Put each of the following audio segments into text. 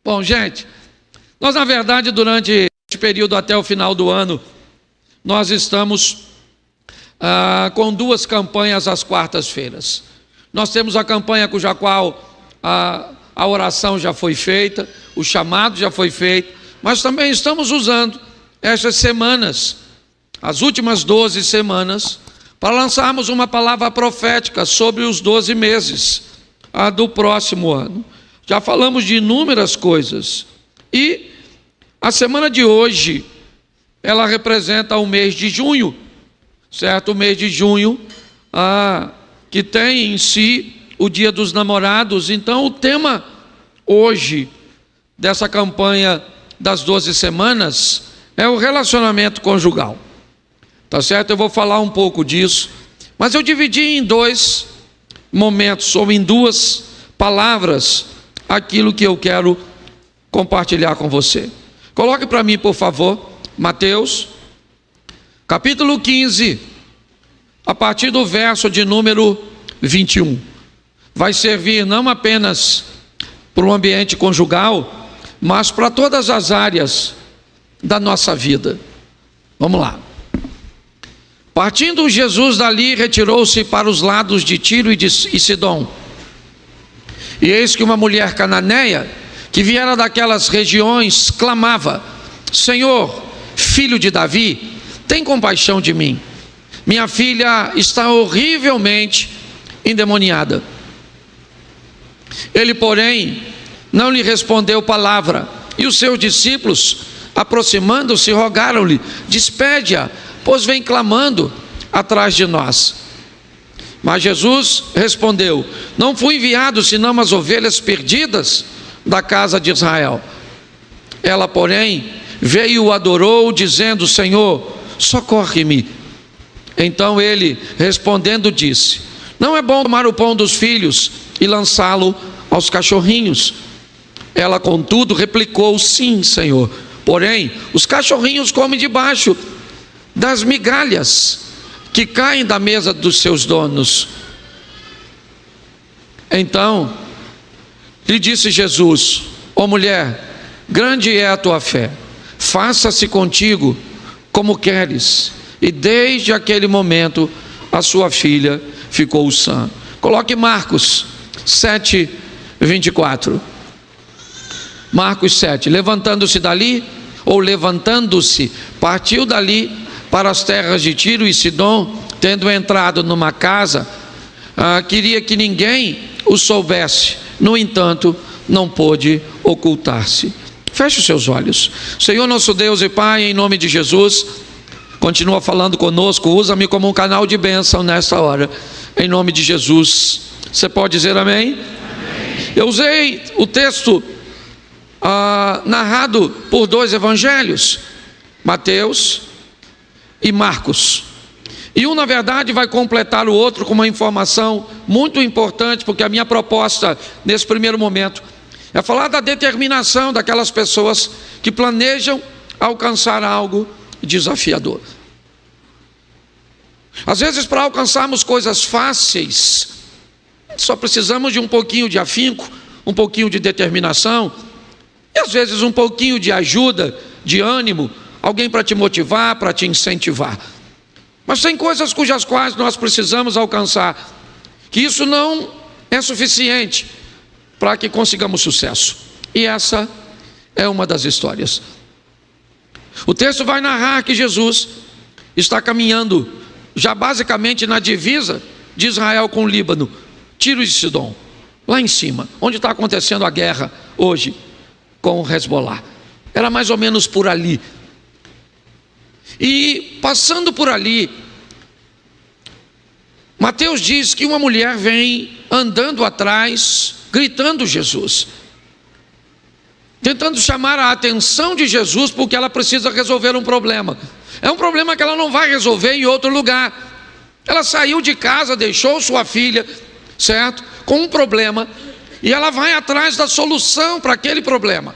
Bom, gente, nós na verdade durante este período até o final do ano, nós estamos com duas campanhas às quartas-feiras. Nós temos a campanha cuja qual a oração já foi feita, o chamado já foi feito, mas também estamos usando estas semanas, as últimas 12 semanas, para lançarmos uma palavra profética sobre os 12 meses do próximo ano. Já falamos de inúmeras coisas, e a semana de hoje, ela representa o mês de junho, certo? O mês de junho, que tem em si o Dia dos Namorados. Então o tema hoje, dessa campanha das 12 semanas, é o relacionamento conjugal. Tá certo? Eu vou falar um pouco disso, mas eu dividi em dois momentos, ou em duas palavras, aquilo que eu quero compartilhar com você. Coloque para mim, por favor, Mateus, capítulo 15, a partir do verso de número 21. Vai servir não apenas para o ambiente conjugal, mas para todas as áreas da nossa vida. Vamos lá. Partindo Jesus dali, retirou-se para os lados de Tiro e Sidom. E eis que uma mulher cananeia, que viera daquelas regiões, clamava: Senhor, filho de Davi, tem compaixão de mim. Minha filha está horrivelmente endemoniada. Ele, porém, não lhe respondeu palavra. E os seus discípulos, aproximando-se, rogaram-lhe: despede-a, pois vem clamando atrás de nós. Mas Jesus respondeu: não fui enviado senão as ovelhas perdidas da casa de Israel. Ela, porém, veio e o adorou, dizendo: Senhor, socorre-me. Então ele, respondendo, disse: não é bom tomar o pão dos filhos e lançá-lo aos cachorrinhos. Ela, contudo, replicou: sim, Senhor, porém os cachorrinhos comem debaixo das migalhas que caem da mesa dos seus donos. Então lhe disse Jesus: ó mulher, grande é a tua fé, faça-se contigo como queres. E desde aquele momento a sua filha ficou sã. Coloque Marcos 7, 24. Marcos 7. Levantando-se, partiu dali para as terras de Tiro e Sidom. Tendo entrado numa casa, queria que ninguém o soubesse. No entanto, não pôde ocultar-se. Feche os seus olhos. Senhor nosso Deus e Pai, em nome de Jesus, continua falando conosco. Usa-me como um canal de bênção nesta hora, em nome de Jesus. Você pode dizer amém? Amém. Eu usei o texto narrado por dois evangelhos, Mateus e Marcos, e um na verdade vai completar o outro com uma informação muito importante, porque a minha proposta nesse primeiro momento é falar da determinação daquelas pessoas que planejam alcançar algo desafiador. Às vezes, para alcançarmos coisas fáceis, só precisamos de um pouquinho de afinco, um pouquinho de determinação, e às vezes um pouquinho de ajuda, de ânimo, alguém para te motivar, para te incentivar. Mas tem coisas cujas quais nós precisamos alcançar, que isso não é suficiente para que consigamos sucesso. E essa é uma das histórias. O texto vai narrar que Jesus está caminhando já basicamente na divisa de Israel com o Líbano, Tiro e Sidom, lá em cima, onde está acontecendo a guerra hoje com o Hezbollah. Era mais ou menos por ali. E passando por ali, Mateus diz que uma mulher vem andando atrás, gritando Jesus, tentando chamar a atenção de Jesus, porque ela precisa resolver um problema. É um problema que ela não vai resolver em outro lugar. Ela saiu de casa, deixou sua filha, certo? Com um problema, e ela vai atrás da solução para aquele problema.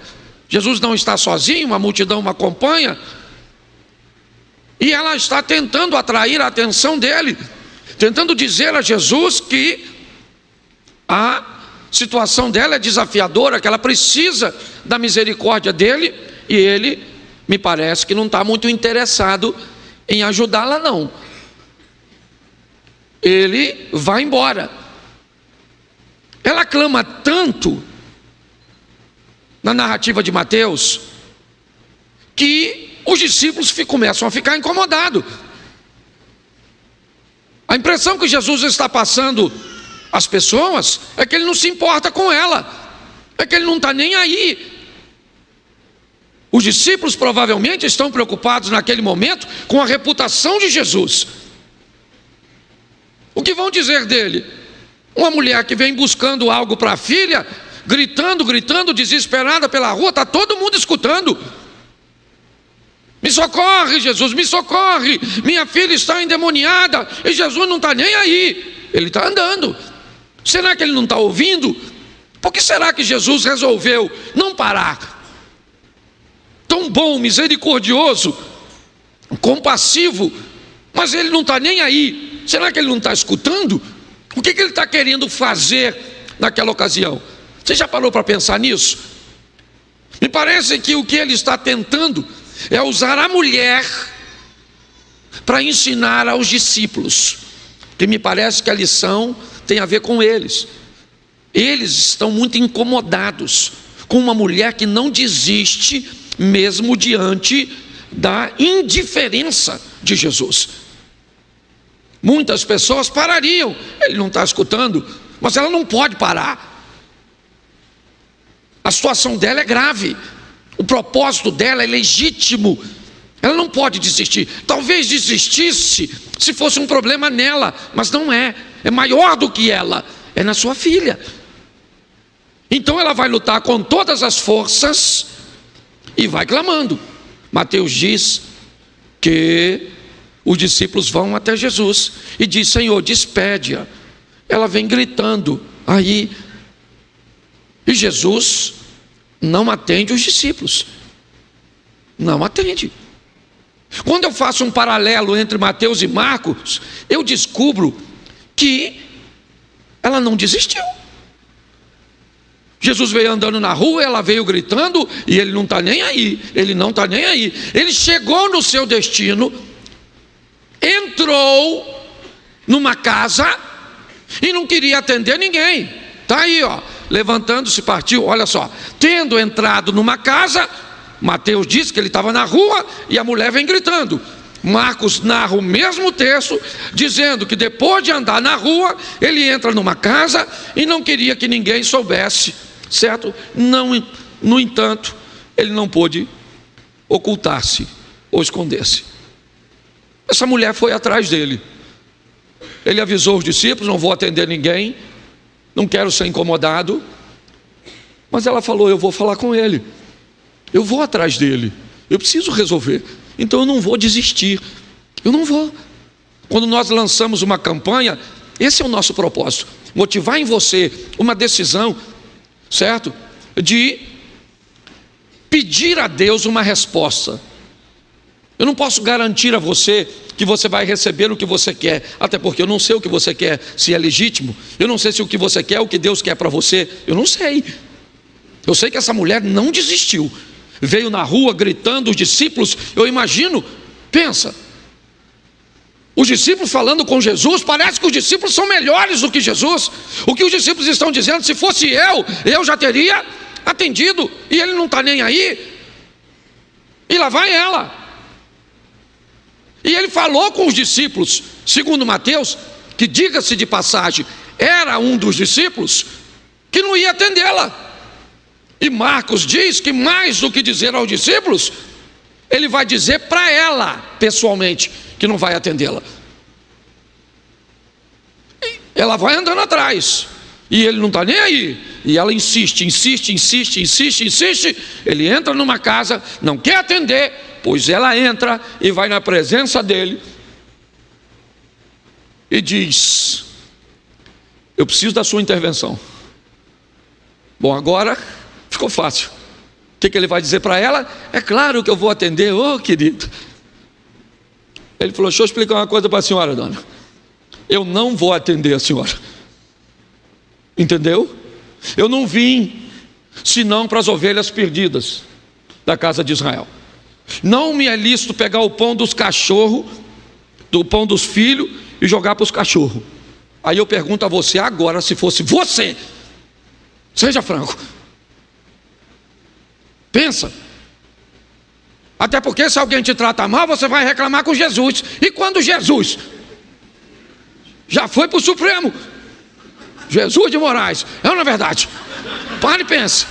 Jesus não está sozinho, uma multidão o acompanha, e ela está tentando atrair a atenção dele, tentando dizer a Jesus que a situação dela é desafiadora, que ela precisa da misericórdia dele, e ele, me parece que não está muito interessado em ajudá-la não. Ele vai embora. Ela clama tanto na narrativa de Mateus, que os discípulos começam a ficar incomodados. A impressão que Jesus está passando às pessoas é que ele não se importa com ela, é que ele não está nem aí. Os discípulos provavelmente estão preocupados naquele momento com a reputação de Jesus. O que vão dizer dele? Uma mulher que vem buscando algo para a filha, gritando, desesperada pela rua, está todo mundo escutando. Me socorre, Jesus, me socorre, minha filha está endemoniada, e Jesus não está nem aí, ele está andando. Será que ele não está ouvindo? Por que será que Jesus resolveu não parar? Tão bom, misericordioso, compassivo, mas ele não está nem aí. Será que ele não está escutando? O que ele está querendo fazer naquela ocasião? Você já parou para pensar nisso? Me parece que o que ele está tentando é usar a mulher para ensinar aos discípulos, que me parece que a lição tem a ver com eles. Eles estão muito incomodados com uma mulher que não desiste mesmo diante da indiferença de Jesus. Muitas pessoas parariam, ele não está escutando, mas ela não pode parar. A situação dela é grave, o propósito dela é legítimo, ela não pode desistir. Talvez desistisse se fosse um problema nela, mas não é, é maior do que ela, é na sua filha. Então ela vai lutar com todas as forças e vai clamando. Mateus diz que os discípulos vão até Jesus e diz: Senhor, despede-a. Ela vem gritando aí, e Jesus não atende os discípulos, não atende. Quando eu faço um paralelo entre Mateus e Marcos, eu descubro que ela não desistiu. Jesus veio andando na rua, ela veio gritando, e ele não está nem aí, ele não está nem aí. Ele chegou no seu destino, entrou numa casa e não queria atender ninguém. Está aí, ó, levantando-se, partiu. Olha só, tendo entrado numa casa, Mateus diz que ele estava na rua e a mulher vem gritando. Marcos narra o mesmo texto, dizendo que depois de andar na rua, ele entra numa casa e não queria que ninguém soubesse, certo? Não, no entanto, ele não pôde ocultar-se ou esconder-se. Essa mulher foi atrás dele. Ele avisou os discípulos: não vou atender ninguém, não quero ser incomodado. Mas ela falou: eu vou falar com ele, eu vou atrás dele, eu preciso resolver, então eu não vou desistir, eu não vou. Quando nós lançamos uma campanha, esse é o nosso propósito: motivar em você uma decisão, certo? De pedir a Deus uma resposta. Eu não posso garantir a você que você vai receber o que você quer, até porque eu não sei o que você quer, se é legítimo. Eu não sei se o que você quer é o que Deus quer para você. Eu não sei. Eu sei que essa mulher não desistiu, veio na rua gritando, os discípulos, eu imagino, pensa, os discípulos falando com Jesus, parece que os discípulos são melhores do que Jesus. O que os discípulos estão dizendo: se fosse eu já teria atendido, e ele não está nem aí, e lá vai ela. E ele falou com os discípulos, segundo Mateus, que, diga-se de passagem, era um dos discípulos, que não ia atendê-la. E Marcos diz que, mais do que dizer aos discípulos, ele vai dizer para ela, pessoalmente, que não vai atendê-la. Ela vai andando atrás, e ele não está nem aí. E ela insiste. Ele entra numa casa, não quer atender, pois ela entra e vai na presença dele e diz: eu preciso da sua intervenção. Bom, agora ficou fácil. O que ele vai dizer para ela? É claro que eu vou atender, ô querido. Ele falou: deixa eu explicar uma coisa para a senhora, dona. Eu não vou atender a senhora. Entendeu? Eu não vim senão para as ovelhas perdidas da casa de Israel. Não me é lícito pegar o pão dos cachorros, do pão dos filhos, e jogar para os cachorros. Aí eu pergunto a você agora, se fosse você, seja franco, pensa. Até porque se alguém te trata mal, você vai reclamar com Jesus. E quando Jesus já foi para o Supremo, Jesus de Moraes, é ou não é verdade? Pare e pense.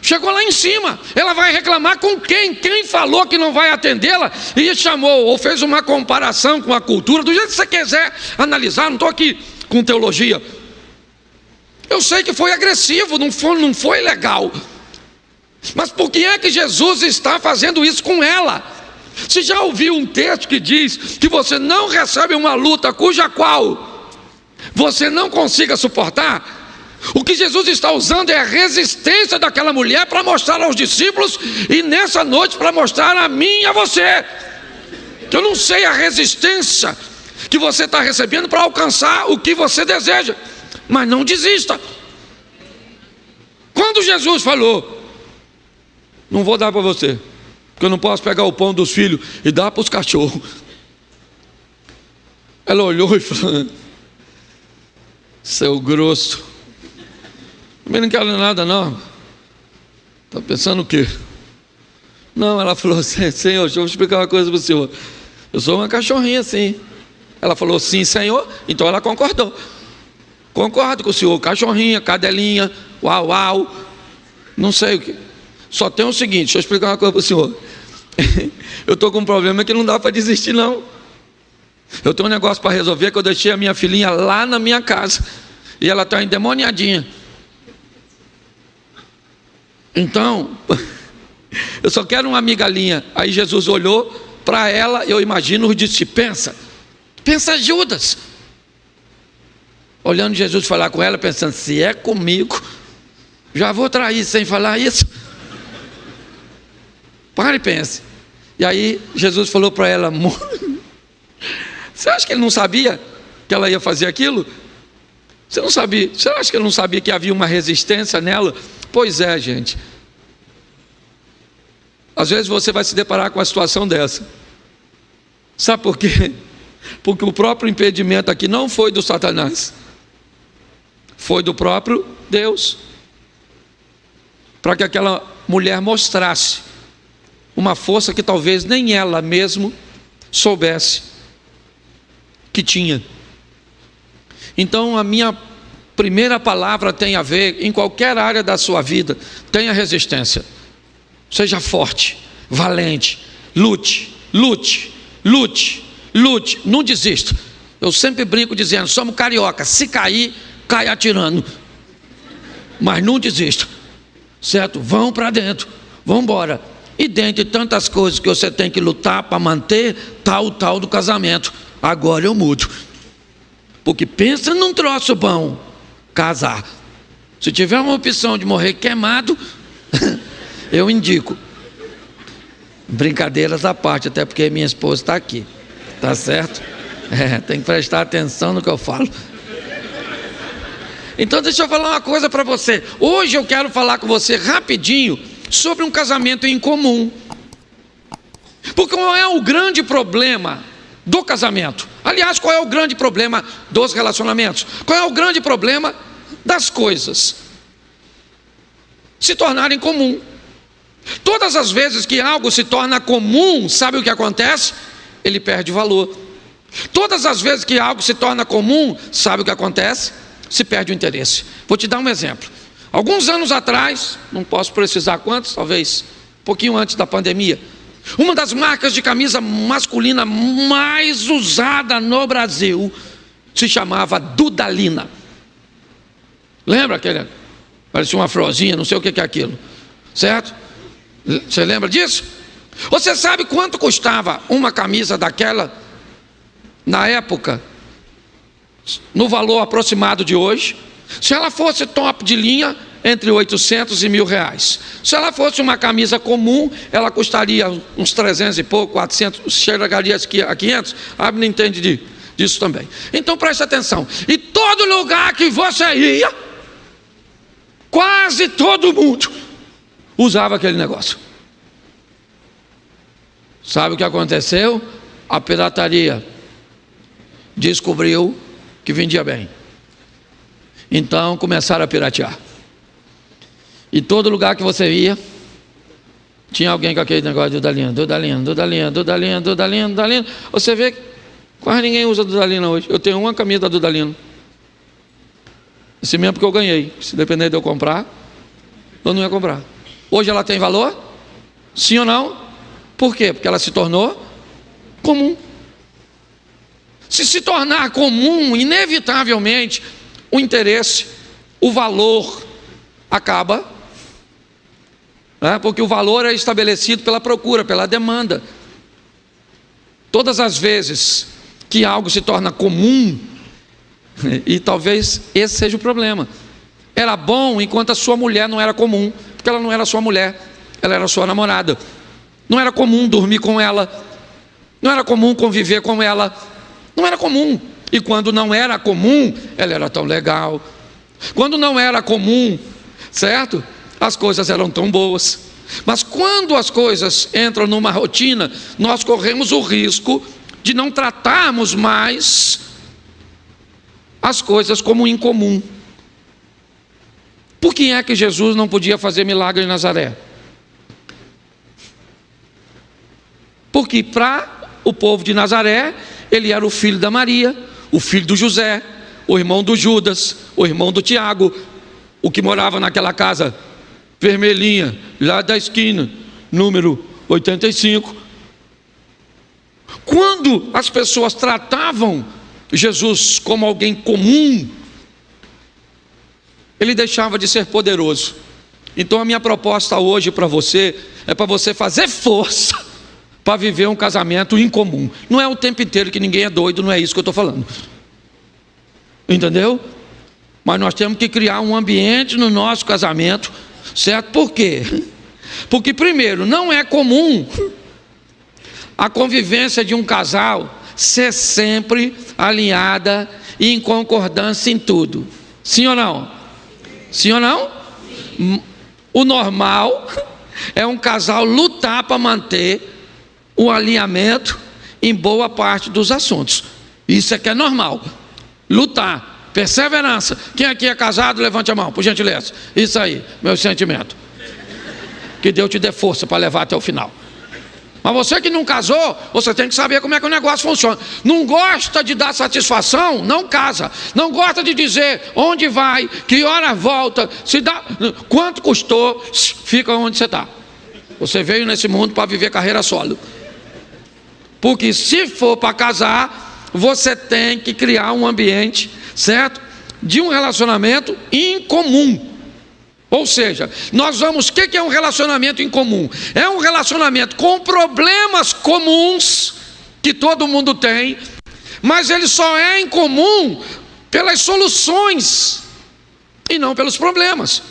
Chegou lá em cima, ela vai reclamar com quem? Quem falou que não vai atendê-la e chamou, ou fez uma comparação com a cultura, do jeito que você quiser analisar, não estou aqui com teologia. Eu sei que foi agressivo, não foi legal. Mas por que é que Jesus está fazendo isso com ela? Você já ouviu um texto que diz que você não recebe uma luta cuja qual você não consiga suportar? O que Jesus está usando é a resistência daquela mulher para mostrar aos discípulos, e nessa noite para mostrar a mim e a você. Eu não sei a resistência que você está recebendo para alcançar o que você deseja, mas não desista. Quando Jesus falou, não vou dar para você, porque eu não posso pegar o pão dos filhos e dar para os cachorros, ela olhou e falou: seu grosso, também não quero nada não. Está pensando o quê? Não, ela falou assim: Senhor, deixa eu explicar uma coisa para o senhor. Eu sou uma cachorrinha sim. Ela falou: sim, Senhor. Então ela concordou. Concordo com o senhor, cachorrinha, cadelinha, uau, uau, não sei o que. Só tem o seguinte, deixa eu explicar uma coisa para o senhor. Eu estou com um problema que não dá para desistir não. Eu tenho um negócio para resolver, que eu deixei a minha filhinha lá na minha casa e ela está endemoniadinha. Então, eu só quero uma migalhinha. Aí Jesus olhou para ela, eu imagino, e disse: pensa Judas. Olhando Jesus falar com ela, pensando: se é comigo, já vou trair sem falar isso. Pare e pense. E aí Jesus falou para ela: você acha que ele não sabia que ela ia fazer aquilo? Você não sabia? Você acha que ele não sabia que havia uma resistência nela? Pois é, gente. Às vezes você vai se deparar com uma situação dessa. Sabe por quê? Porque o próprio impedimento aqui não foi do Satanás, foi do próprio Deus, para que aquela mulher mostrasse uma força que talvez nem ela mesma soubesse que tinha. Então a minha primeira palavra tem a ver, em qualquer área da sua vida, tenha resistência. Seja forte, valente, lute, não desista. Eu sempre brinco dizendo: somos carioca, se cair, cai atirando, mas não desista, certo? Vão para dentro, vão embora. E dentre tantas coisas que você tem que lutar para manter, tal do casamento. Agora eu mudo, porque pensa num troço bom, casar. Se tiver uma opção de morrer queimado, eu indico. Brincadeiras à parte, até porque minha esposa está aqui, tá certo? Tem que prestar atenção no que eu falo. Então deixa eu falar uma coisa para você. Hoje eu quero falar com você rapidinho sobre um casamento em comum. Porque qual é o grande problema do casamento? Aliás, qual é o grande problema dos relacionamentos? Qual é o grande problema das coisas se tornarem comum? Todas as vezes que algo se torna comum, sabe o que acontece? Ele perde valor. Todas as vezes que algo se torna comum, sabe o que acontece? Se perde o interesse. Vou te dar um exemplo. Alguns anos atrás, não posso precisar quantos, talvez um pouquinho antes da pandemia, uma das marcas de camisa masculina mais usada no Brasil se chamava Dudalina. Lembra aquele? Parecia uma florzinha, não sei o que é aquilo, certo? Você lembra disso? Você sabe quanto custava uma camisa daquela na época, no valor aproximado de hoje? Se ela fosse top de linha, entre 800 e R$1.000. Se ela fosse uma camisa comum, ela custaria uns 300 e pouco, 400, chegaria a 500. A Bíblia entende disso também. Então preste atenção. E todo lugar que você ia, Quase todo mundo usava aquele negócio. Sabe o que aconteceu? A pirataria descobriu que vendia bem. Então começaram a piratear. E todo lugar que você ia, tinha alguém com aquele negócio de Dudalina. Você vê que quase ninguém usa Dudalina hoje. Eu tenho uma camisa da Dudalina. Esse mesmo porque eu ganhei. Se depender de eu comprar, eu não ia comprar. Hoje ela tem valor? Sim ou não? Por quê? Porque ela se tornou comum. Se tornar comum, inevitavelmente, o interesse, o valor acaba, né? Porque o valor é estabelecido pela procura, pela demanda. Todas as vezes que algo se torna comum, e talvez esse seja o problema, era bom enquanto a sua mulher não era comum, porque ela não era sua mulher, ela era sua namorada. Não era comum dormir com ela, não era comum conviver com ela, não era comum. E quando não era comum, ela era tão legal. Quando não era comum, certo? As coisas eram tão boas. Mas quando as coisas entram numa rotina, nós corremos o risco de não tratarmos mais as coisas como incomum. Por que é que Jesus não podia fazer milagre em Nazaré? Porque para o povo de Nazaré, ele era o filho da Maria, o filho do José, o irmão do Judas, o irmão do Tiago, o que morava naquela casa vermelhinha, lá da esquina, número 85. Quando as pessoas tratavam Jesus como alguém comum, ele deixava de ser poderoso. Então a minha proposta hoje para você é para você fazer força para viver um casamento incomum. Não é o tempo inteiro que ninguém é doido, não é isso que eu estou falando. Entendeu? Mas nós temos que criar um ambiente no nosso casamento, certo? Por quê? Porque primeiro, não é comum a convivência de um casal ser sempre alinhada e em concordância em tudo. Sim ou não? Sim ou não? Sim. O normal é um casal lutar para manter o alinhamento em boa parte dos assuntos. Isso é que é normal. Lutar, perseverança. Quem aqui é casado, levante a mão, por gentileza. Isso aí, meu sentimento. Que Deus te dê força para levar até o final. Mas você que não casou, você tem que saber como é que o negócio funciona. Não gosta de dar satisfação, não casa. Não gosta de dizer onde vai, que hora volta, se dá, quanto custou, fica onde você está. Você veio nesse mundo para viver carreira solo. Porque se for para casar, você tem que criar um ambiente, certo? De um relacionamento incomum. Ou seja, nós vamos, o que é um relacionamento incomum? É um relacionamento com problemas comuns, que todo mundo tem, mas ele só é incomum pelas soluções, e não pelos problemas.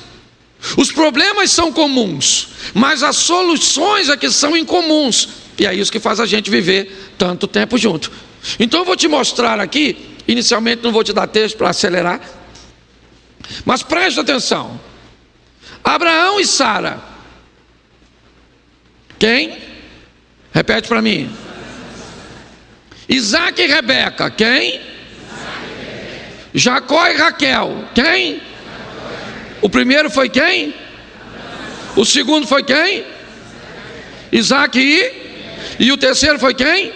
Os problemas são comuns, mas as soluções é que são incomuns. E é isso que faz a gente viver tanto tempo junto. Então eu vou te mostrar aqui, inicialmente não vou te dar texto para acelerar, mas preste atenção. Abraão e Sara. Quem? Repete para mim. Isaac e Rebeca. Quem? Jacó e Raquel. Quem? O primeiro foi quem? O segundo foi quem? Isaac e o terceiro foi quem?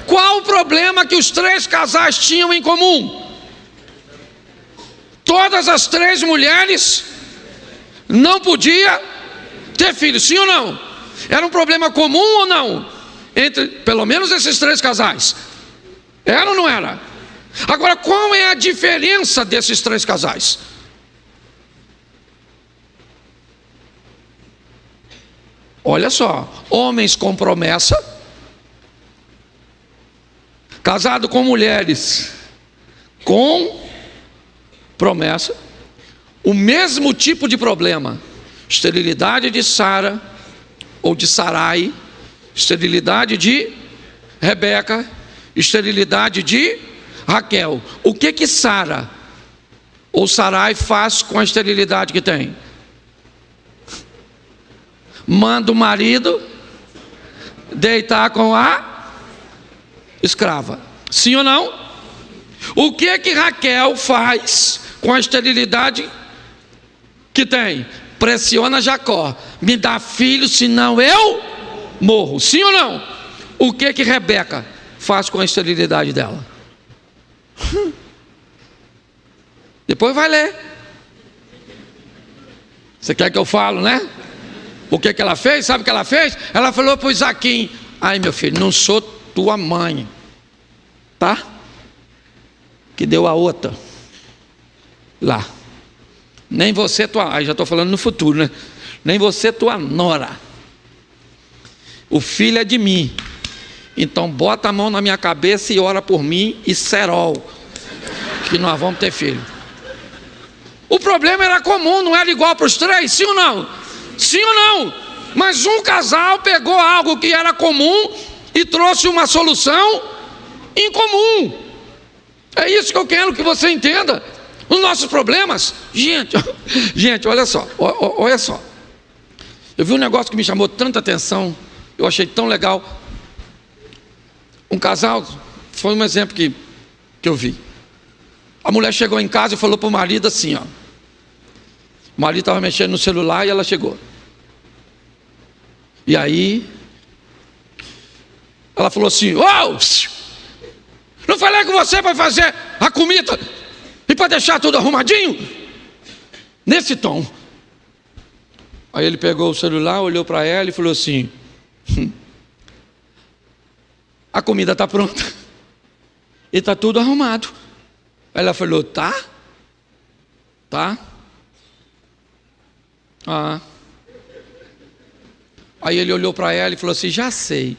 Qual o problema que os três casais tinham em comum? Todas as três mulheres não podiam ter filhos, sim ou não? Era um problema comum ou não? Entre pelo menos esses três casais. Era ou não era? Agora, qual é a diferença desses três casais? Olha só, homens com promessa, casado com mulheres com promessa, o mesmo tipo de problema, esterilidade de Sara ou de Sarai, esterilidade de Rebeca, esterilidade de Raquel. O que Sara ou Sarai faz com a esterilidade que tem? Manda o marido deitar com a escrava. Sim ou não? O que que Raquel faz com a esterilidade que tem? Pressiona Jacó: me dá filho, senão eu morro. Sim ou não? O que que Rebeca faz com a esterilidade dela? Depois vai ler. Você quer que eu fale, né? O que que ela fez? Sabe o que ela fez? Ela falou para o Isaquim: ai, meu filho, não sou tua mãe, tá? Que deu a outra lá. Nem você tua... Aí já estou falando no futuro, né? Nem você tua nora. O filho é de mim. Então bota a mão na minha cabeça e ora por mim e serol, que nós vamos ter filho. O problema era comum, não era igual para os três, sim ou não? Sim ou não? Mas um casal pegou algo que era comum e trouxe uma solução incomum. É isso que eu quero que você entenda. Os nossos problemas, gente, olha só, olha só. Eu vi um negócio que me chamou tanta atenção, eu achei tão legal. Um casal, foi um exemplo que eu vi. A mulher chegou em casa e falou para o marido assim, ó. O marido estava mexendo no celular e ela chegou. E aí, ela falou assim: ô, não falei com você para fazer a comida e para deixar tudo arrumadinho? Nesse tom. Aí ele pegou o celular, olhou para ela e falou assim: a comida está pronta e está tudo arrumado. Ela falou: tá? Tá? Ah. Aí ele olhou para ela e falou assim: já sei,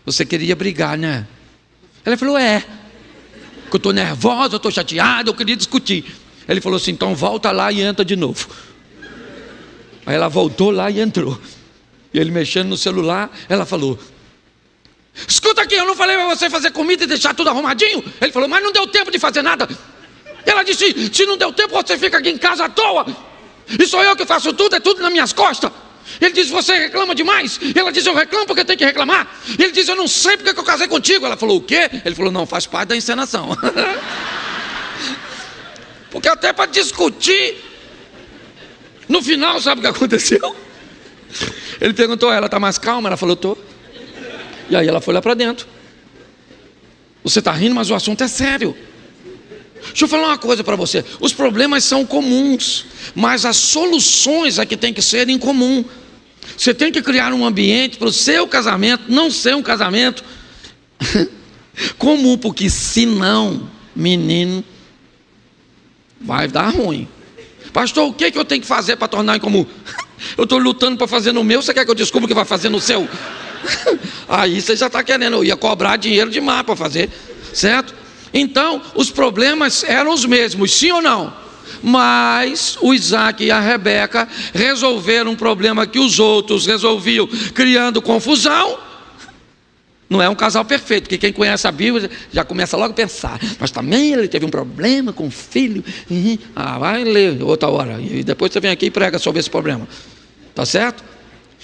você queria brigar, né? Ela falou: é, que eu estou nervosa, eu estou chateada, eu queria discutir. Ele falou assim: então volta lá e entra de novo. Aí ela voltou lá e entrou. E ele mexendo no celular, ela falou: escuta aqui, eu não falei para você fazer comida e deixar tudo arrumadinho? Ele falou: mas não deu tempo de fazer nada. Ela disse: se não deu tempo, você fica aqui em casa à toa. E sou eu que faço tudo, é tudo nas minhas costas. Ele disse: você reclama demais. Ela disse: eu reclamo porque tem que reclamar. Ele disse: eu não sei porque que eu casei contigo. Ela falou: o quê? Ele falou: não, faz parte da encenação. Porque até para discutir, no final, sabe o que aconteceu? Ele perguntou a ela: está mais calma? Ela falou: estou. E aí ela foi lá para dentro. Você está rindo, mas o assunto é sério. Deixa eu falar uma coisa para você: os problemas são comuns, mas as soluções é que tem que ser em comum. Você tem que criar um ambiente para o seu casamento não ser um casamento comum, porque senão, menino, vai dar ruim. Pastor, o que eu tenho que fazer para tornar em comum? Eu estou lutando para fazer no meu, você quer que eu descubra o que vai fazer no seu? Aí você já está querendo, eu ia cobrar dinheiro demais para fazer, certo? Então, os problemas eram os mesmos, sim ou não? Mas o Isaac e a Rebeca resolveram um problema que os outros resolviam criando confusão. Não é um casal perfeito, porque quem conhece a Bíblia já começa logo a pensar: mas também ele teve um problema com o filho. Vai ler outra hora, e depois você vem aqui e prega sobre esse problema. Tá certo?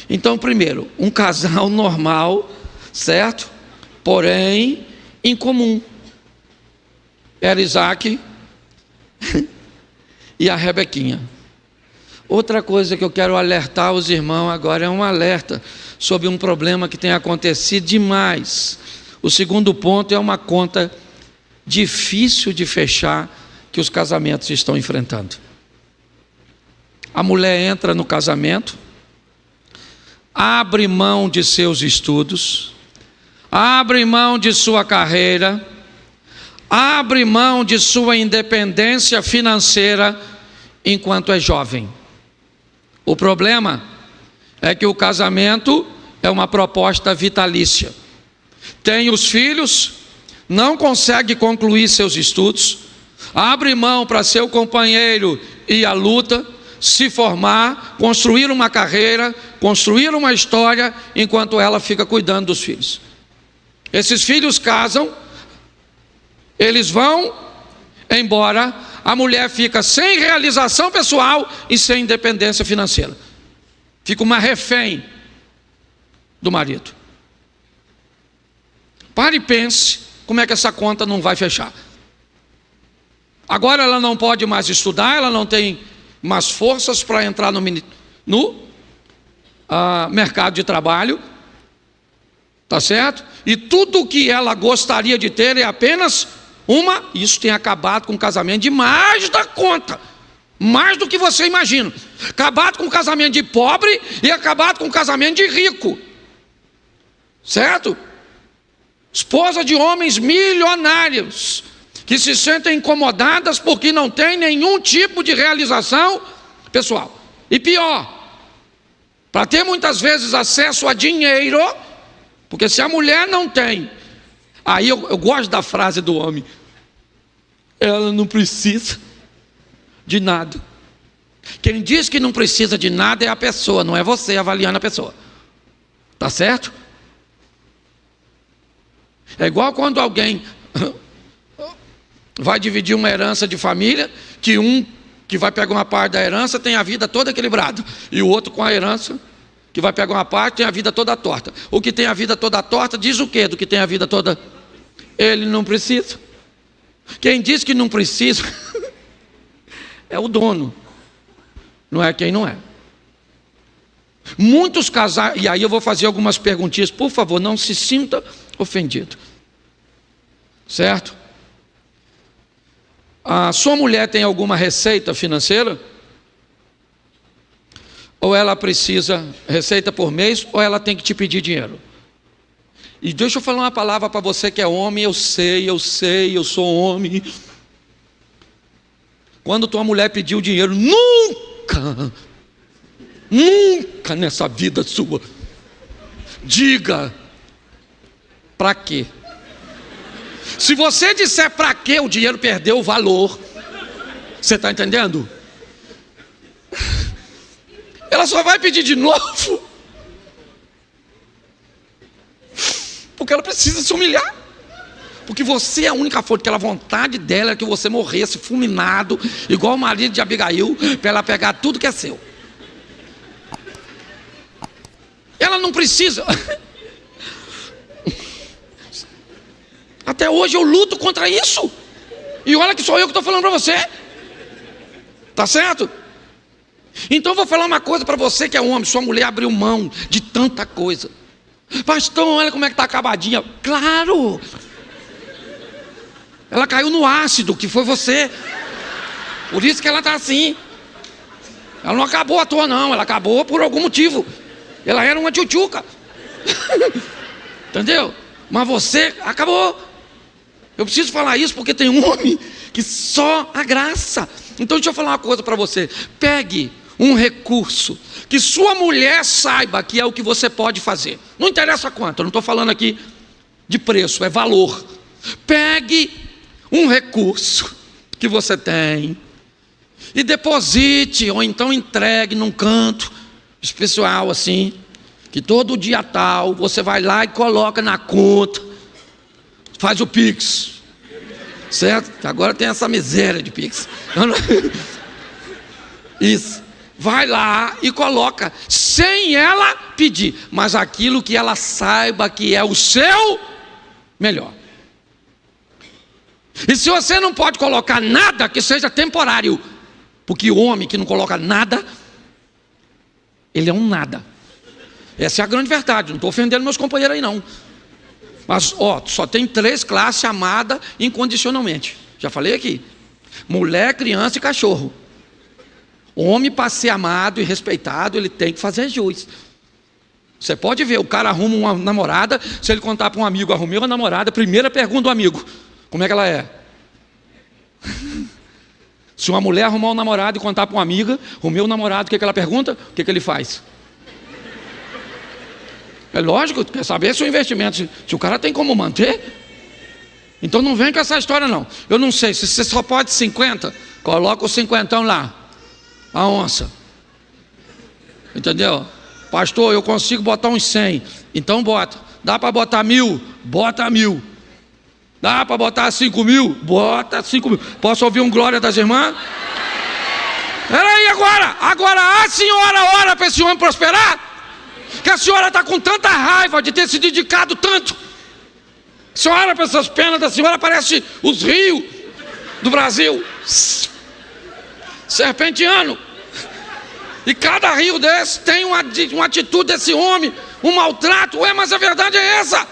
Então, primeiro, um casal normal, certo? Porém, incomum. Era Isaac e a Rebequinha. Outra coisa que eu quero alertar os irmãos agora é um alerta sobre um problema que tem acontecido demais. O segundo ponto é uma conta difícil de fechar que os casamentos estão enfrentando. A mulher entra no casamento, abre mão de seus estudos, abre mão de sua carreira, abre mão de sua independência financeira enquanto é jovem. O problema é que o casamento é uma proposta vitalícia. Tem os filhos, não consegue concluir seus estudos, abre mão para seu companheiro ir à luta, se formar, construir uma carreira, construir uma história, enquanto ela fica cuidando dos filhos. Esses filhos casam, eles vão, embora a mulher fica sem realização pessoal e sem independência financeira. Fica uma refém do marido. Pare e pense como é que essa conta não vai fechar. Agora ela não pode mais estudar, ela não tem mais forças para entrar no mercado de trabalho, tá certo? E tudo que ela gostaria de ter é apenas isso tem acabado com o casamento de mais da conta, mais do que você imagina. Acabado com o casamento de pobre e acabado com o casamento de rico, certo? Esposa de homens milionários que se sentem incomodadas porque não tem nenhum tipo de realização pessoal. E pior, para ter muitas vezes acesso a dinheiro, porque se a mulher não tem, aí eu gosto da frase do homem, ela não precisa de nada. Quem diz que não precisa de nada é a pessoa, não é você avaliando a pessoa, tá certo? É igual quando alguém vai dividir uma herança de família, que um que vai pegar uma parte da herança tem a vida toda equilibrada, e o outro com a herança que vai pegar uma parte tem a vida toda torta. O que tem a vida toda torta diz o quê do que tem a vida toda? Ele não precisa. Quem diz que não precisa é o dono, não é quem não é. Muitos casais, e aí eu vou fazer algumas perguntinhas, por favor, não se sinta ofendido, certo? A sua mulher tem alguma receita financeira? Ou ela precisa, receita por mês, ou ela tem que te pedir dinheiro? E deixa eu falar uma palavra para você que é homem, eu sei, eu sou homem. Quando tua mulher pediu dinheiro, nunca nessa vida sua, diga, para quê? Se você disser para quê, o dinheiro perdeu o valor. Você está entendendo? Ela só vai pedir de novo porque ela precisa se humilhar, porque você é a única fonte. Aquela vontade dela é que você morresse fulminado, igual o marido de Abigail, para ela pegar tudo que é seu. Ela não precisa. Até hoje eu luto contra isso, e olha que sou eu que estou falando para você, tá certo? Então eu vou falar uma coisa para você que é homem. Sua mulher abriu mão de tanta coisa. Pastor, olha como é que está acabadinha. Claro, ela caiu no ácido, que foi você. Por isso que ela está assim. Ela não acabou à toa não, ela acabou por algum motivo. Ela era uma tchutchuca. Entendeu? Mas você acabou. Eu preciso falar isso porque tem um homem que só a graça. Então deixa eu falar uma coisa para você. Pegue um recurso que sua mulher saiba que é o que você pode fazer. Não interessa quanto, eu não estou falando aqui de preço, é valor. Pegue um recurso que você tem e deposite, ou então entregue num canto especial assim, que todo dia tal, você vai lá e coloca na conta, faz o Pix, certo? Agora tem essa miséria de Pix. Isso. Vai lá e coloca, sem ela pedir, mas aquilo que ela saiba que é o seu melhor. E se você não pode colocar nada, que seja temporário, porque o homem que não coloca nada, ele é um nada. Essa é a grande verdade. Não estou ofendendo meus companheiros aí não. Mas só tem 3 classes amadas incondicionalmente. Já falei aqui: mulher, criança e cachorro. O homem, para ser amado e respeitado, ele tem que fazer jus. Você pode ver, o cara arruma uma namorada, se ele contar para um amigo, arrumei uma namorada, primeira pergunta do amigo: como é que ela é? Se uma mulher arrumar um namorado e contar para uma amiga, arrumei um namorado, o que ela pergunta? O que ele faz? É lógico, quer saber se o investimento, se o cara tem como manter. Então não vem com essa história não. Eu não sei, se você só pode 50, coloca o 50 lá, a onça. Entendeu? Pastor, eu consigo botar uns 100, então bota. Dá para botar 1000? Bota 1000. Dá para botar 5 mil? Bota 5 mil. Posso ouvir um glória das irmãs? Peraí, agora a senhora ora para esse homem prosperar? Que a senhora está com tanta raiva de ter se dedicado tanto. A senhora olha para essas penas da senhora, parece os rios do Brasil, serpentiano. E cada rio desse tem uma atitude desse homem, um maltrato. Ué, mas a verdade é essa.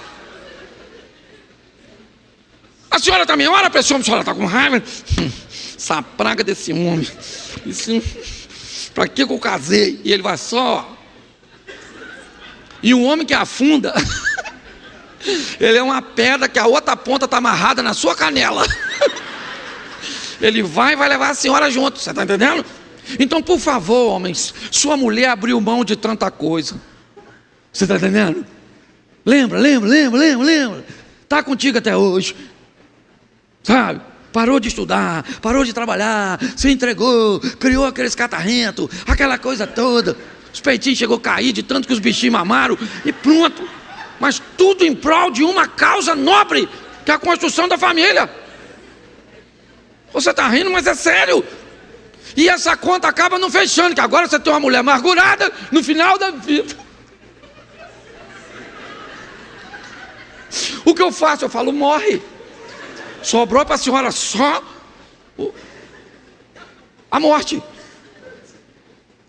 A senhora também ora para esse homem, a senhora está com raiva. Essa praga desse homem. Para que eu casei? E ele vai só. E um homem que afunda, ele é uma pedra que a outra ponta está amarrada na sua canela. Ele vai levar a senhora junto, você está entendendo? Então, por favor, homens, sua mulher abriu mão de tanta coisa. Você está entendendo? Lembra. Está contigo até hoje. Sabe? Parou de estudar, parou de trabalhar, se entregou, criou aqueles catarrentos, aquela coisa toda. Os peitinhos chegou a cair de tanto que os bichinhos mamaram e pronto. Mas tudo em prol de uma causa nobre, que é a construção da família. Você está rindo, mas é sério. E essa conta acaba não fechando, que agora você tem uma mulher amargurada no final da vida. O que eu faço? Eu falo, morre. Sobrou para a senhora só a morte.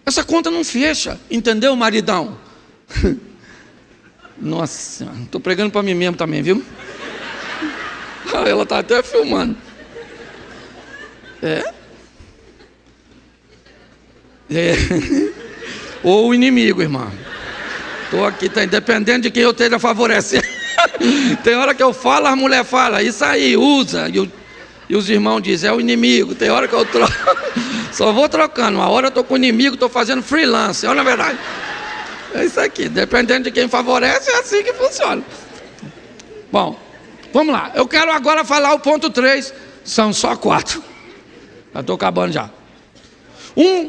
Essa conta não fecha, entendeu, maridão? Nossa, estou pregando para mim mesmo também, viu? Ela está até filmando. Ou o inimigo, irmão. Estou aqui, tá, independente de quem eu esteja favorecendo. Tem hora que eu falo, a mulher fala, isso aí, usa. E os irmãos dizem, é o inimigo. Tem hora que eu troco. Só vou trocando. Uma hora eu estou com o inimigo, estou fazendo freelance. Olha a verdade. É isso aqui. Dependendo de quem favorece, é assim que funciona. Bom, vamos lá. Eu quero agora falar o ponto 3. São só 4. Já estou acabando já.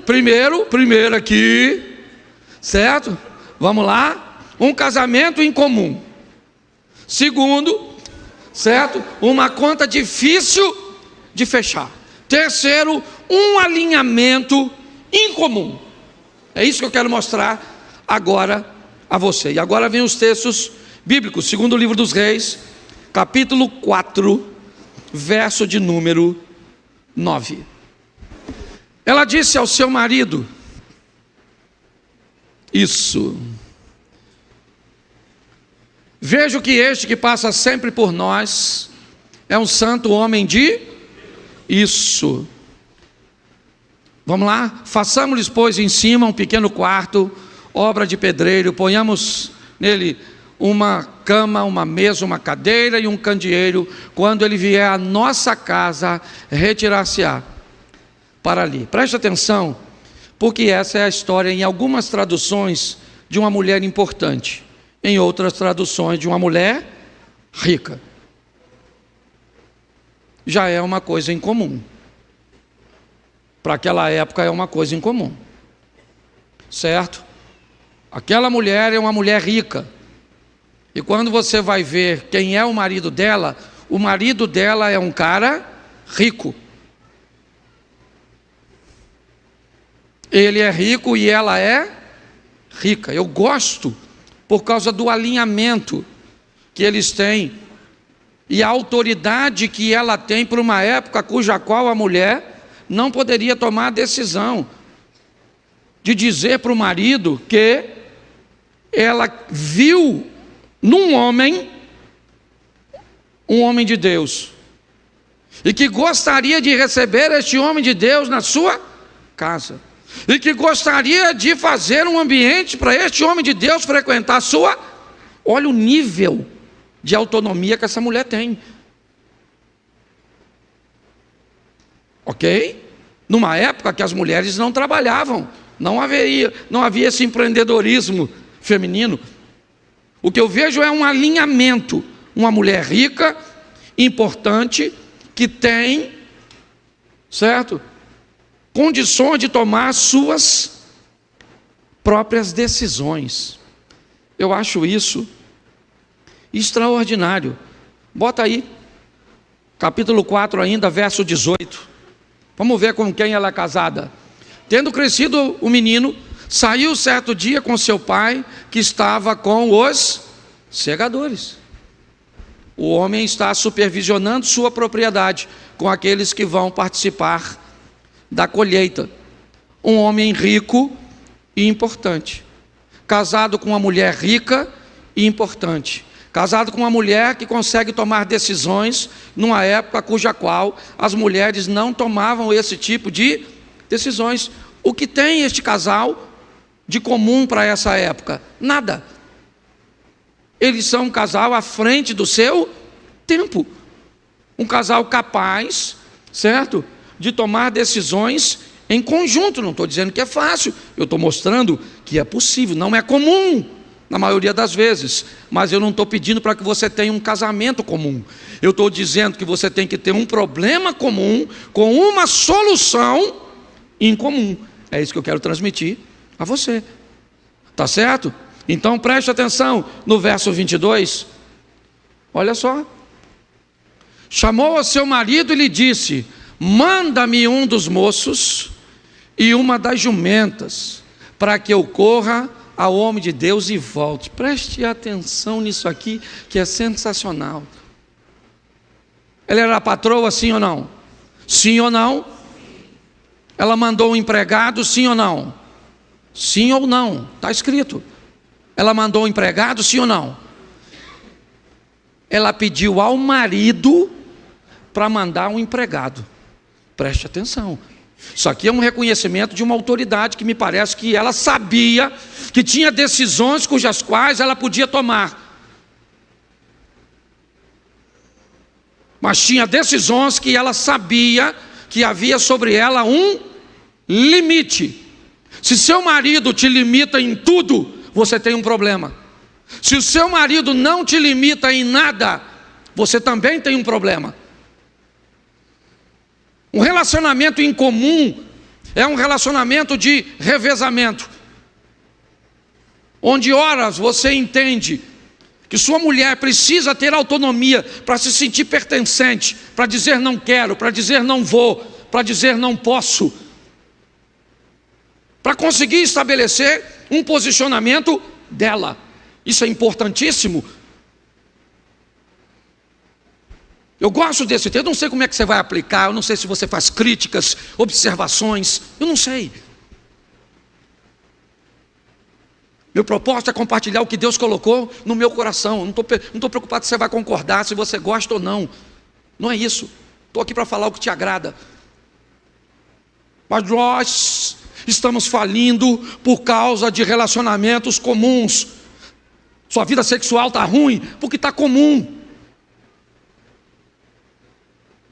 Primeiro aqui. Certo? Vamos lá. Um casamento em comum. Segundo, certo? Uma conta difícil de fechar. Terceiro, um alinhamento incomum. É isso que eu quero mostrar agora a você. E agora vem os textos bíblicos. Segundo o livro dos Reis, capítulo 4, verso de número 9. Ela disse ao seu marido, isso... Vejo que este que passa sempre por nós é um santo homem de isso. Vamos lá? Façamos-lhes, pois, em cima um pequeno quarto, obra de pedreiro, ponhamos nele uma cama, uma mesa, uma cadeira e um candeeiro. Quando ele vier à nossa casa, retirar-se-á para ali. Preste atenção, porque essa é a história, em algumas traduções, de uma mulher importante. Em outras traduções, de uma mulher rica. Já é uma coisa incomum. Para aquela época é uma coisa incomum. Certo? Aquela mulher é uma mulher rica. E quando você vai ver quem é o marido dela é um cara rico. Ele é rico e ela é rica. Eu gosto por causa do alinhamento que eles têm e a autoridade que ela tem para uma época cuja qual a mulher não poderia tomar a decisão de dizer para o marido que ela viu num homem, um homem de Deus, e que gostaria de receber este homem de Deus na sua casa. E que gostaria de fazer um ambiente para este homem de Deus frequentar a sua... Olha o nível de autonomia que essa mulher tem. Ok? Numa época que as mulheres não trabalhavam, não havia esse empreendedorismo feminino. O que eu vejo é um alinhamento. Uma mulher rica, importante, que tem, certo? Condições de tomar suas próprias decisões. Eu acho isso extraordinário. Bota aí, capítulo 4 ainda, verso 18. Vamos ver com quem ela é casada. Tendo crescido o menino, saiu certo dia com seu pai, que estava com os segadores. O homem está supervisionando sua propriedade com aqueles que vão participar da colheita. Um homem rico e importante, casado com uma mulher rica e importante, casado com uma mulher que consegue tomar decisões numa época cuja qual as mulheres não tomavam esse tipo de decisões. O que tem este casal de comum para essa época? Nada. Eles são um casal à frente do seu tempo, um casal capaz, certo, de tomar decisões em conjunto. Não estou dizendo que é fácil, eu estou mostrando que é possível. Não é comum na maioria das vezes, mas eu não estou pedindo para que você tenha um casamento comum. Eu estou dizendo que você tem que ter um problema comum com uma solução em comum. É isso que eu quero transmitir a você, tá certo? Então preste atenção no verso 22, olha só. Chamou ao seu marido e lhe disse: manda-me um dos moços e uma das jumentas, para que eu corra ao homem de Deus e volte. Preste atenção nisso aqui, que é sensacional. Ela era a patroa, sim ou não? Sim ou não? Ela mandou um empregado, sim ou não? Sim ou não? Está escrito. Ela mandou um empregado, sim ou não? Ela pediu ao marido para mandar um empregado. Preste atenção. Isso aqui é um reconhecimento de uma autoridade que me parece que ela sabia que tinha decisões cujas quais ela podia tomar. Mas tinha decisões que ela sabia que havia sobre ela um limite. Se seu marido te limita em tudo, você tem um problema. Se o seu marido não te limita em nada, você também tem um problema. Um relacionamento incomum é um relacionamento de revezamento, onde horas você entende que sua mulher precisa ter autonomia para se sentir pertencente, para dizer não quero, para dizer não vou, para dizer não posso, para conseguir estabelecer um posicionamento dela. Isso é importantíssimo. Eu gosto desse texto. Eu não sei como é que você vai aplicar, eu não sei se você faz críticas, observações, eu não sei. Meu propósito é compartilhar o que Deus colocou no meu coração. Eu não estou preocupado se você vai concordar, se você gosta ou não. Não é isso. Estou aqui para falar o que te agrada. Mas nós estamos falindo por causa de relacionamentos comuns. Sua vida sexual está ruim porque está comum.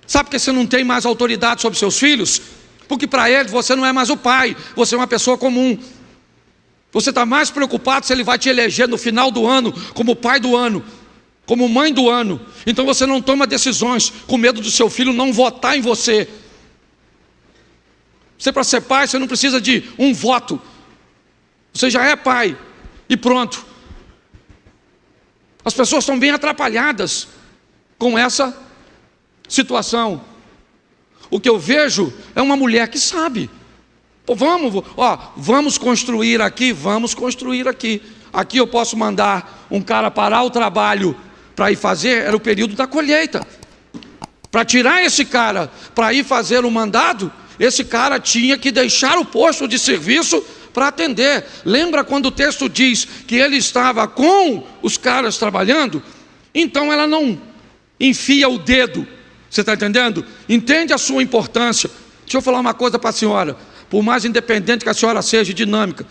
Sabe por que você não tem mais autoridade sobre seus filhos? Porque para eles você não é mais o pai, você é uma pessoa comum. Você está mais preocupado se ele vai te eleger no final do ano como pai do ano, como mãe do ano. Então você não toma decisões com medo do seu filho não votar em você. Você, para ser pai, você não precisa de um voto. Você já é pai e pronto. As pessoas estão bem atrapalhadas com essa situação. O que eu vejo é uma mulher que sabe. Pô, vamos construir aqui, vamos construir aqui. Aqui eu posso mandar um cara parar o trabalho para ir fazer, era o período da colheita. Para tirar esse cara para ir fazer o mandado, esse cara tinha que deixar o posto de serviço para atender. Lembra quando o texto diz que ele estava com os caras trabalhando? Então ela não enfia o dedo. Você está entendendo? Entende a sua importância. Deixa eu falar uma coisa para a senhora. Por mais independente que a senhora seja, dinâmica,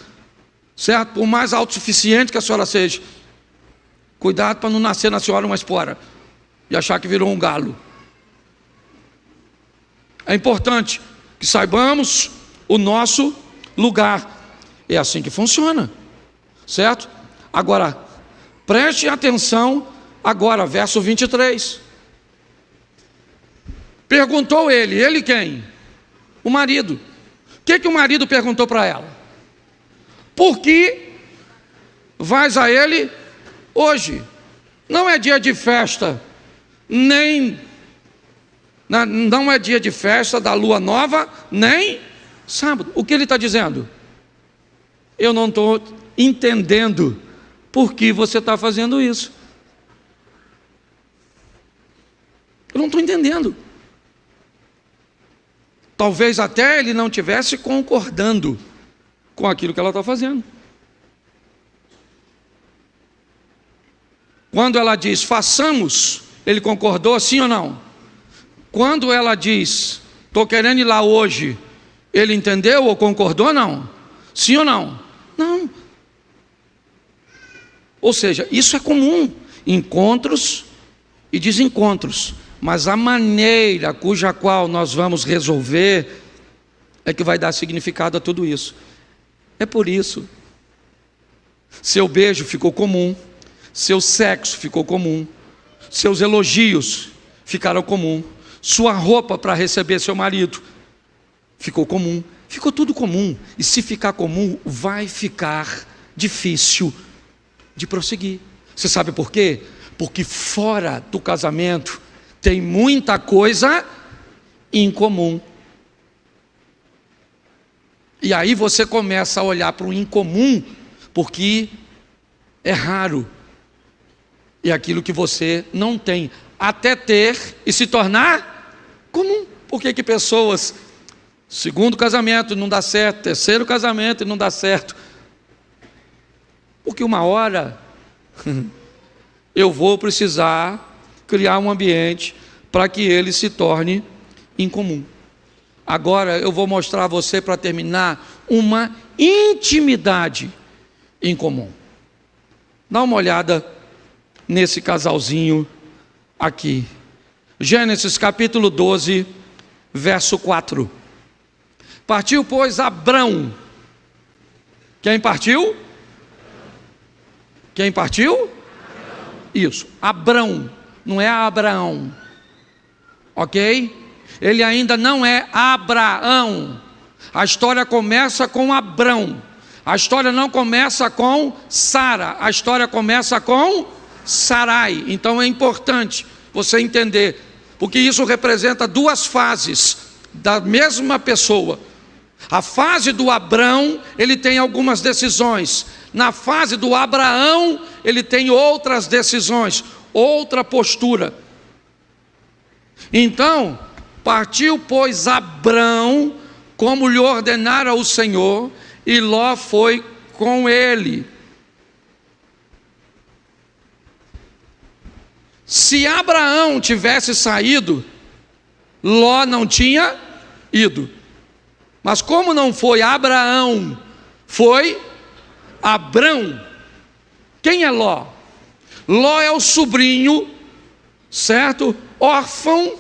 certo? Por mais autossuficiente que a senhora seja, cuidado para não nascer na senhora uma espora e achar que virou um galo. É importante que saibamos o nosso lugar. É assim que funciona, certo? Agora, preste atenção agora, verso 23. Perguntou ele quem? O marido. O que o marido perguntou para ela? Por que vais a ele hoje? Não é dia de festa, nem Não é dia de festa da lua nova, nem sábado. O que ele está dizendo? Eu não estou entendendo por que você está fazendo isso. Eu não estou entendendo. Talvez até ele não estivesse concordando com aquilo que ela está fazendo. Quando ela diz, façamos, ele concordou, sim ou não? Quando ela diz, estou querendo ir lá hoje, ele entendeu ou concordou ou não? Sim ou não? Não. Ou seja, isso é comum, encontros e desencontros. Mas a maneira cuja qual nós vamos resolver é que vai dar significado a tudo isso. É por isso. Seu beijo ficou comum, seu sexo ficou comum, seus elogios ficaram comum, sua roupa para receber seu marido ficou comum, ficou tudo comum. E se ficar comum, vai ficar difícil de prosseguir. Você sabe por quê? Porque fora do casamento tem muita coisa em comum. E aí você começa a olhar para o incomum, porque é raro. E aquilo que você não tem, até ter e se tornar comum. Por que pessoas, segundo casamento não dá certo, terceiro casamento não dá certo? Porque uma hora eu vou precisar criar um ambiente para que ele se torne incomum. Agora eu vou mostrar a você, para terminar, uma intimidade em comum. Dá uma olhada nesse casalzinho aqui. Gênesis capítulo 12, verso 4. Partiu, pois, Abrão. Quem partiu? Quem partiu? Isso, Abrão. Não é Abraão, ok? Ele ainda não é Abraão. A história começa com Abrão. A história não começa com Sara. A história começa com Sarai. Então é importante você entender, porque isso representa duas fases da mesma pessoa. A fase do Abrão, ele tem algumas decisões. Na fase do Abraão, ele tem outras decisões, outra postura. Então, partiu, pois, Abrão, como lhe ordenara o Senhor, e Ló foi com ele. Se Abraão tivesse saído, Ló não tinha ido. Mas como não foi Abraão, foi Abrão. Quem é Ló? Ló é o sobrinho, certo? Órfão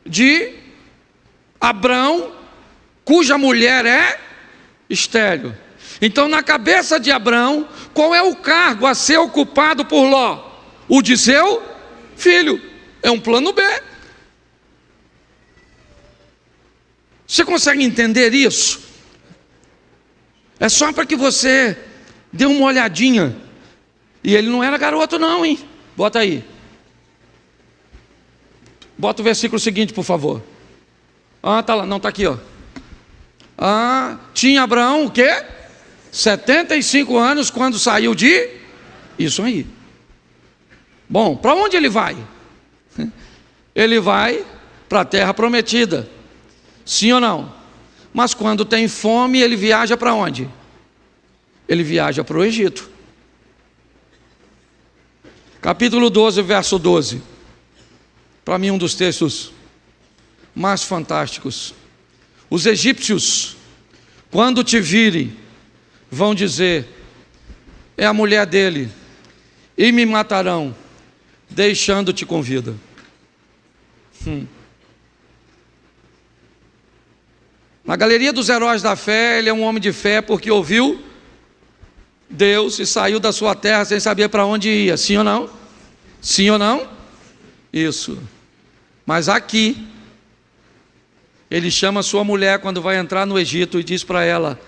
de Abrão, cuja mulher é estéril. Então, na cabeça de Abrão, qual é o cargo a ser ocupado por Ló? O de seu filho. É um plano B. Você consegue entender isso? É só para que você dê uma olhadinha. E ele não era garoto não, hein? Bota aí. Bota o versículo seguinte, por favor. Tá lá, não, tá aqui, ó. Tinha Abraão o quê? 75 anos quando saiu de... Isso aí. Bom, para onde ele vai? Ele vai para a terra prometida. Sim ou não? Mas quando tem fome, ele viaja para onde? Ele viaja para o Egito. Capítulo 12, verso 12. Para mim, um dos textos mais fantásticos. Os egípcios, quando te virem, vão dizer: é a mulher dele, e me matarão, deixando-te com vida. Na galeria dos heróis da fé, ele é um homem de fé porque ouviu Deus e saiu da sua terra sem saber para onde ia. Sim ou não? Sim ou não? Isso. Mas aqui, ele chama sua mulher quando vai entrar no Egito e diz para ela: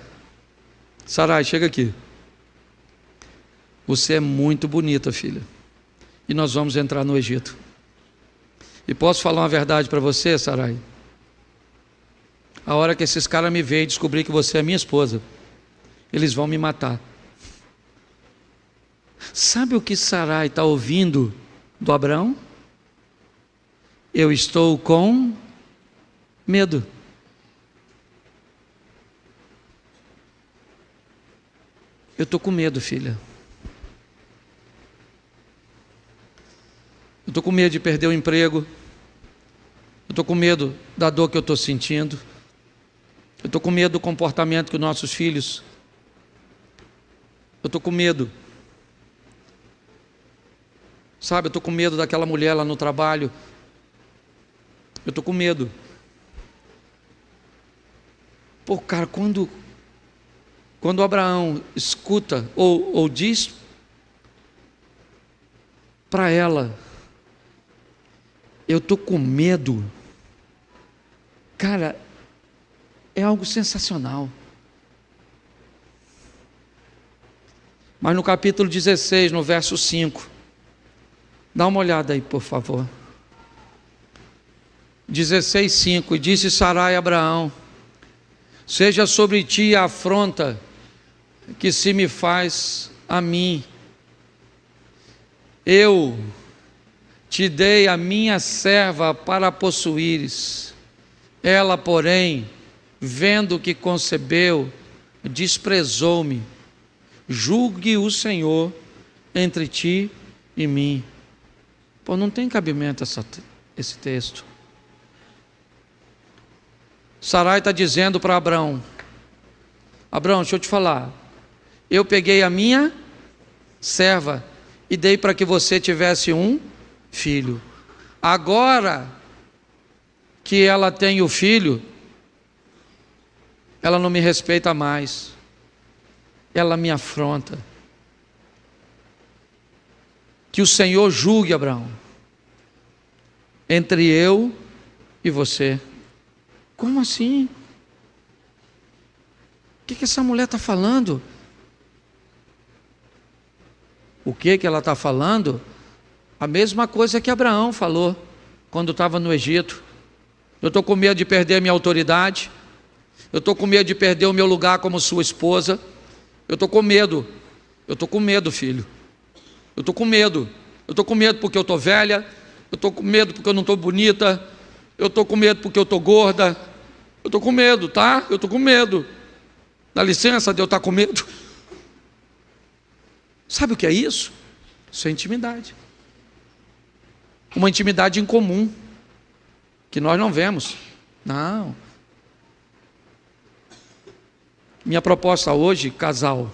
Sarai, chega aqui. Você é muito bonita, filha. E nós vamos entrar no Egito. E posso falar uma verdade para você, Sarai? A hora que esses caras me veem e descobrir que você é minha esposa, eles vão me matar. Sabe o que Sarai está ouvindo do Abraão? Eu estou com medo. Eu estou com medo, filha. Eu estou com medo de perder o emprego. Eu estou com medo da dor que eu estou sentindo. Eu estou com medo do comportamento que os nossos filhos. Eu estou com medo. Sabe, eu estou com medo daquela mulher lá no trabalho. Eu estou com medo. Pô, cara, quando Abraão escuta ou diz para ela, eu estou com medo, cara, é algo sensacional. Mas no capítulo 16, no verso 5, dá uma olhada aí, por favor. 16:5, e disse Sarai a Abraão: seja sobre ti a afronta que se me faz a mim. Eu te dei a minha serva para possuíres. Ela, porém, vendo que concebeu, desprezou-me. Julgue o Senhor entre ti e mim. Pô, não tem cabimento esse texto. Sarai está dizendo para Abraão: Abraão, deixa eu te falar, eu peguei a minha serva e dei para que você tivesse um filho. Agora que ela tem o filho, ela não me respeita mais, ela me afronta. Que o Senhor julgue, Abraão, entre eu e você. Como assim? O que essa mulher está falando? O que ela está falando? A mesma coisa que Abraão falou quando estava no Egito. Eu estou com medo de perder a minha autoridade. Eu estou com medo de perder o meu lugar como sua esposa. Eu estou com medo. Eu estou com medo, filho. Eu estou com medo. Eu estou com medo porque eu estou velha. Eu estou com medo porque eu não estou bonita. Eu estou com medo porque eu estou gorda. Eu estou com medo, tá? Eu estou com medo. Dá licença de eu estar com medo. Sabe o que é isso? Isso é intimidade. Uma intimidade em comum, que nós não vemos. Não. Minha proposta hoje, casal,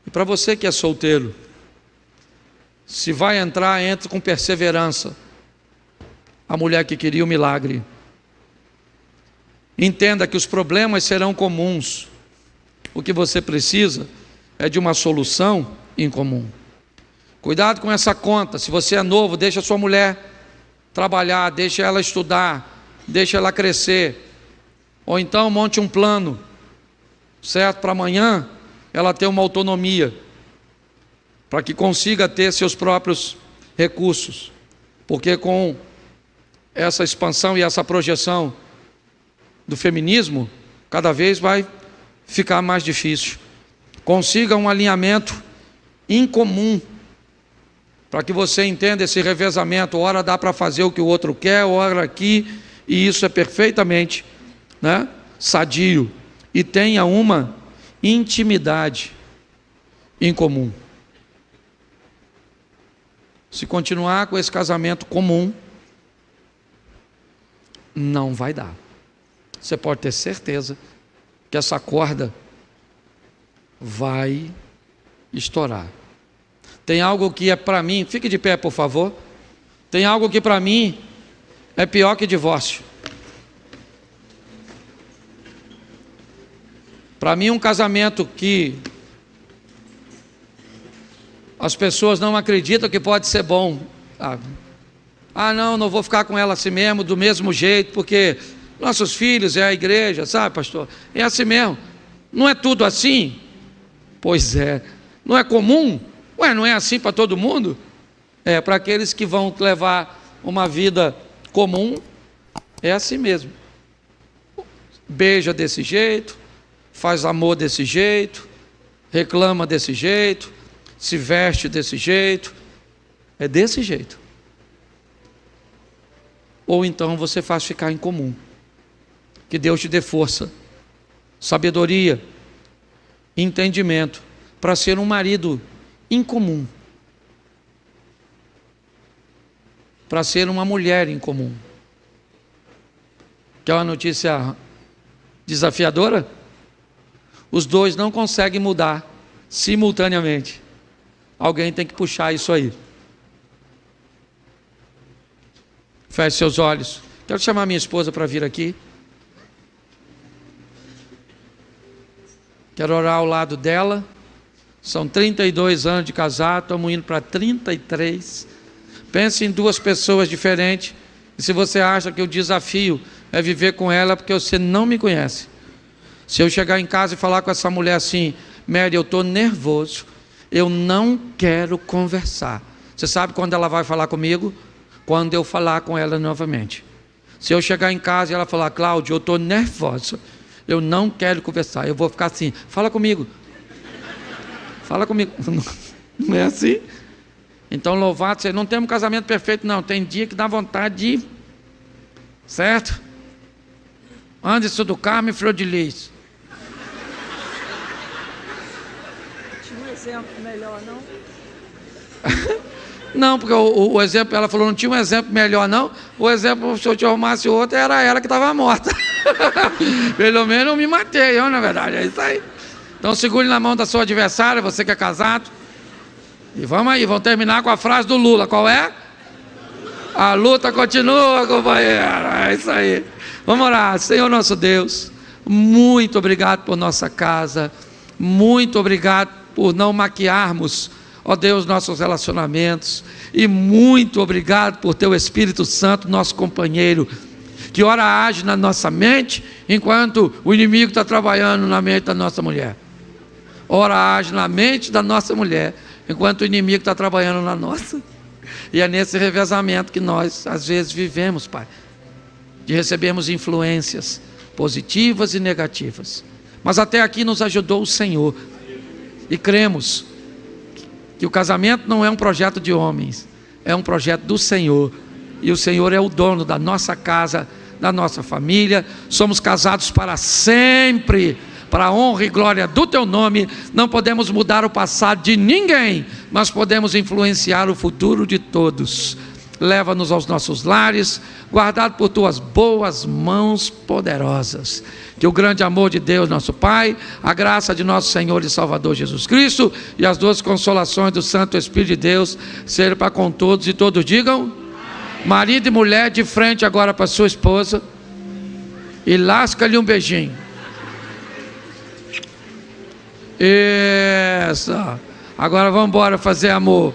e para você que é solteiro, se vai entrar, entre com perseverança. A mulher que queria o milagre. Entenda que os problemas serão comuns. O que você precisa é de uma solução em comum. Cuidado com essa conta. Se você é novo, deixa a sua mulher trabalhar, deixa ela estudar, deixa ela crescer. Ou então monte um plano, certo? Para amanhã ela ter uma autonomia, para que consiga ter seus próprios recursos. Porque com essa expansão e essa projeção do feminismo, cada vez vai ficar mais difícil. Consiga um alinhamento incomum, para que você entenda esse revezamento. Ora dá para fazer o que o outro quer, ora aqui, e isso é perfeitamente, sadio. E tenha uma intimidade em comum. Se continuar com esse casamento comum, não vai dar. Você pode ter certeza que essa corda vai estourar. Tem algo que é para mim, fique de pé por favor, tem algo que para mim é pior que divórcio. Para mim um casamento que as pessoas não acreditam que pode ser bom. Não vou ficar com ela assim mesmo, do mesmo jeito, porque nossos filhos é a igreja, sabe, pastor? É assim mesmo. Não é tudo assim? Pois é. Não é comum? Não é assim para todo mundo? É para aqueles que vão levar uma vida comum, é assim mesmo. Beija desse jeito, faz amor desse jeito, reclama desse jeito, se veste desse jeito, é desse jeito. Ou então você faz ficar em comum. Que Deus te dê força, sabedoria, entendimento, para ser um marido incomum, para ser uma mulher incomum. Quer uma notícia desafiadora? Os dois não conseguem mudar simultaneamente. Alguém tem que puxar isso aí. Feche seus olhos. Quero chamar minha esposa para vir aqui. Quero orar ao lado dela. São 32 anos de casado, estamos indo para 33. Pense em duas pessoas diferentes. E se você acha que o desafio é viver com ela, porque você não me conhece. Se eu chegar em casa e falar com essa mulher assim: Mary, eu estou nervoso, eu não quero conversar. Você sabe quando ela vai falar comigo? Quando eu falar com ela novamente. Se eu chegar em casa e ela falar: Cláudio, eu estou nervosa, eu não quero conversar, eu vou ficar assim: fala comigo. Fala comigo. Não é assim? Então, louvado seja. Não temos um casamento perfeito, não. Tem dia que dá vontade de... Certo? Anderson do Carmo e Flor de Lis. Tinha um exemplo melhor, não? Não, porque o exemplo, ela falou, não tinha um exemplo melhor, não. O exemplo, se eu te arrumasse outro, era ela que estava morta. Pelo menos eu me matei, na verdade. É isso aí. Então, segure na mão da sua adversária, você que é casado. E vamos aí, vamos terminar com a frase do Lula. Qual é? A luta continua, companheiro. É isso aí. Vamos orar. Senhor nosso Deus, muito obrigado por nossa casa. Muito obrigado por não maquiarmos, ó Deus, nossos relacionamentos. E muito obrigado por teu Espírito Santo, nosso companheiro, que ora age na nossa mente, enquanto o inimigo está trabalhando na mente da nossa mulher. Ora age na mente da nossa mulher, enquanto o inimigo está trabalhando na nossa. E é nesse revezamento que nós às vezes vivemos, Pai, de recebermos influências positivas e negativas. Mas até aqui nos ajudou o Senhor. E cremos que o casamento não é um projeto de homens, é um projeto do Senhor. E o Senhor é o dono da nossa casa, da nossa família. Somos casados para sempre, para a honra e glória do teu nome. Não podemos mudar o passado de ninguém, mas podemos influenciar o futuro de todos. Leva-nos aos nossos lares, guardado por tuas boas mãos poderosas. Que o grande amor de Deus, nosso Pai, a graça de nosso Senhor e Salvador Jesus Cristo e as duas consolações do Santo Espírito de Deus sejam para com todos, e todos digam amém. Marido e mulher, de frente agora para sua esposa e lasca-lhe um beijinho. Isso. Agora vamos embora fazer amor.